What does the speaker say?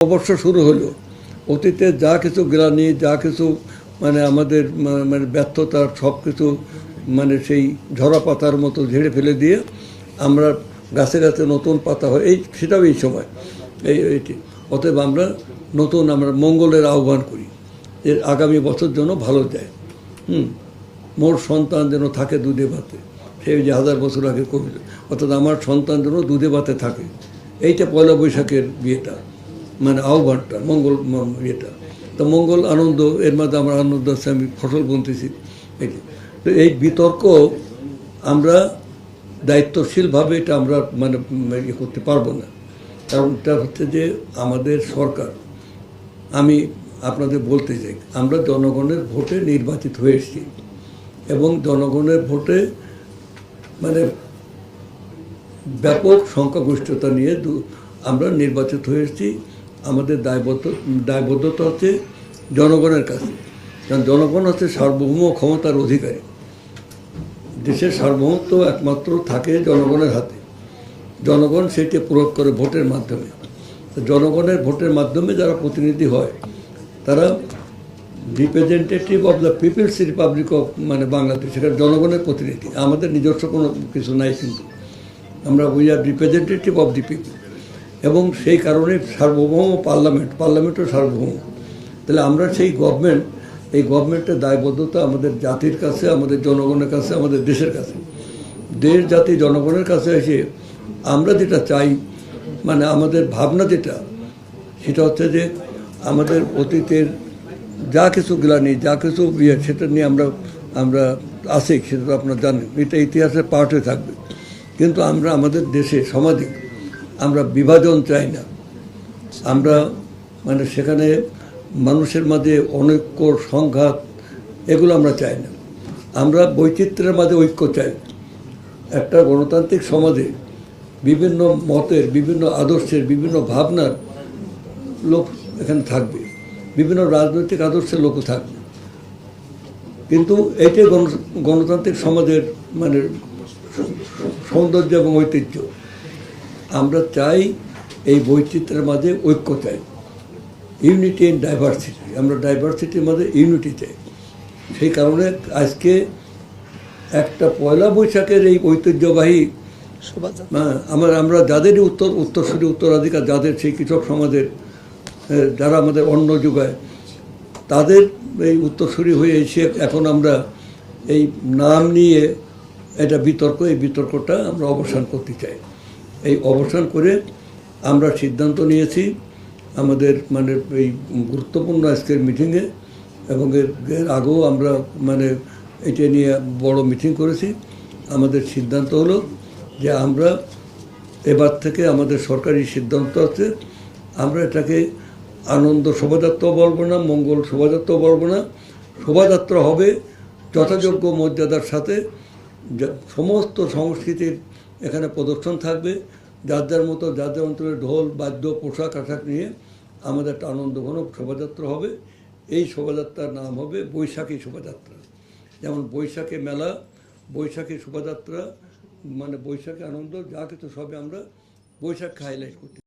অবশ্য শুরু হলো। অতীতে যা কিছু গ্লানি, যা কিছু মানে আমাদের মানে ব্যর্থতার সব কিছু মানে সেই ঝরা পাতার মতো ঝেড়ে ফেলে দিয়ে আমরা গাছে গাছে নতুন পাতা হয়, সেটাও এই সময় এইটি। অতএব আমরা নতুন আমরা মঙ্গলের আহ্বান করি যে আগামী বছর যেন ভালো যায়। মোর সন্তান যেন থাকে দুধে ভাতে, সেই যে 1000 বছর আগে কবিতা, অর্থাৎ আমার সন্তান যেন দুধে ভাতে থাকে। এইটা পয়লা বৈশাখের বিয়েটা, মানে আহ্বানটা, মঙ্গল ইয়েটা। তো মঙ্গল আনন্দ, এর মধ্যে আমার আনন্দ আছে, আমি ফসল বুনতেছি। তো এই বিতর্ক আমরা দায়িত্বশীলভাবে এটা আমরা মানে ইয়ে করতে পারবো না। কারণটা হচ্ছে যে আমাদের সরকার, আমি আপনাদের বলতে চাই, আমরা জনগণের ভোটে নির্বাচিত হয়ে এসেছি এবং জনগণের ভোটে মানে ব্যাপক সংখ্যাগরিষ্ঠতা নিয়ে আমরা নির্বাচিত হয়ে এসেছি। আমাদের দায়বদ্ধতা হচ্ছে জনগণের কাছে, কারণ জনগণ হচ্ছে সার্বভৌম ক্ষমতার অধিকারী। দেশের সার্বভৌমত্ব একমাত্র থাকে জনগণের হাতে। জনগণ সেটি প্রয়োগ করে ভোটের মাধ্যমে। জনগণের ভোটের মাধ্যমে যারা প্রতিনিধি হয় তারা representative of the people's republic of মানে বাংলাদেশ, সেখানে জনগণের প্রতিনিধি। আমাদের নিজস্ব কোনো কিছু নাই, কিন্তু আমরা we are representative of the people. এবং সেই কারণে সার্বভৌম পার্লামেন্টও সার্বভৌম। তাহলে আমরা সেই এই গভর্নমেন্টের দায়বদ্ধতা আমাদের জাতির কাছে, আমাদের জনগণের কাছে, আমাদের দেশের কাছে। দেশ জাতি জনগণের কাছে এসে আমরা যেটা চাই, মানে আমাদের ভাবনা যেটা, সেটা হচ্ছে যে আমাদের অতীতের যা কিছু গ্লানি, যা কিছু সেটা নিয়ে আমরা আসি, সেটা তো আপনারা জানেন, এটা ইতিহাসের পার্ট হয়ে থাকবে। কিন্তু আমরা আমাদের দেশে সমাজে আমরা বিভাজন চাই না। আমরা মানে সেখানে মানুষের মাঝে অনৈক্য, সংঘাত, এগুলো আমরা চাই না। আমরা বৈচিত্র্যের মাঝে ঐক্য চাই। একটা গণতান্ত্রিক সমাজে বিভিন্ন মতের, বিভিন্ন আদর্শের, বিভিন্ন ভাবনার লোক এখানে থাকবে, বিভিন্ন রাজনৈতিক আদর্শের লোকও থাকবে। কিন্তু এইটাই গণতান্ত্রিক সমাজের মানে সৌন্দর্য এবং ঐতিহ্য। আমরা চাই এই বৈচিত্র্যের মাঝে ঐক্য চাই, ইউনিটি ইন ডাইভার্সিটি। আমরা ডাইভার্সিটির মাঝে ইউনিটি চাই। সেই কারণে আজকে একটা পয়লা বৈশাখের এই ঐতিহ্যবাহী আমরা যাদেরই উত্তরাধিকার, যাদের সেই কৃষক সমাজের যারা আমাদের অন্ন যোগায়, তাদের এই উত্তরসূরি হয়ে এসে এখন আমরা এই নাম নিয়ে এটা এই বিতর্কটা আমরা অবসান করতে চাই। এই অবসান করে আমরা সিদ্ধান্ত নিয়েছি আমাদের মানে এই গুরুত্বপূর্ণ আজকের মিটিংয়ে, এবং এর আগেও আমরা মানে এটা নিয়ে বড় মিটিং করেছি। আমাদের সিদ্ধান্ত হলো যে আমরা এবার থেকে আমাদের সরকারি সিদ্ধান্ত আছে, আমরা এটাকে আনন্দ শোভাযাত্রাও বলবো না, মঙ্গল শোভাযাত্রাও বলবো না। শোভাযাত্রা হবে যথাযোগ্য মর্যাদার সাথে, সমস্ত সংস্কৃতির এখানে প্রদর্শন থাকবে। যার যার মতো যার যার অঞ্চলের ঢোল বাদ্য পোশাক আশাক নিয়ে আমাদের একটা আনন্দঘন শোভাযাত্রা হবে। এই শোভাযাত্রার নাম হবে বৈশাখী শোভাযাত্রা। যেমন বৈশাখী মেলা, বৈশাখী শোভাযাত্রা, মানে বৈশাখী আনন্দ, যা কিছু সবে আমরা বৈশাখকে হাইলাইট করতে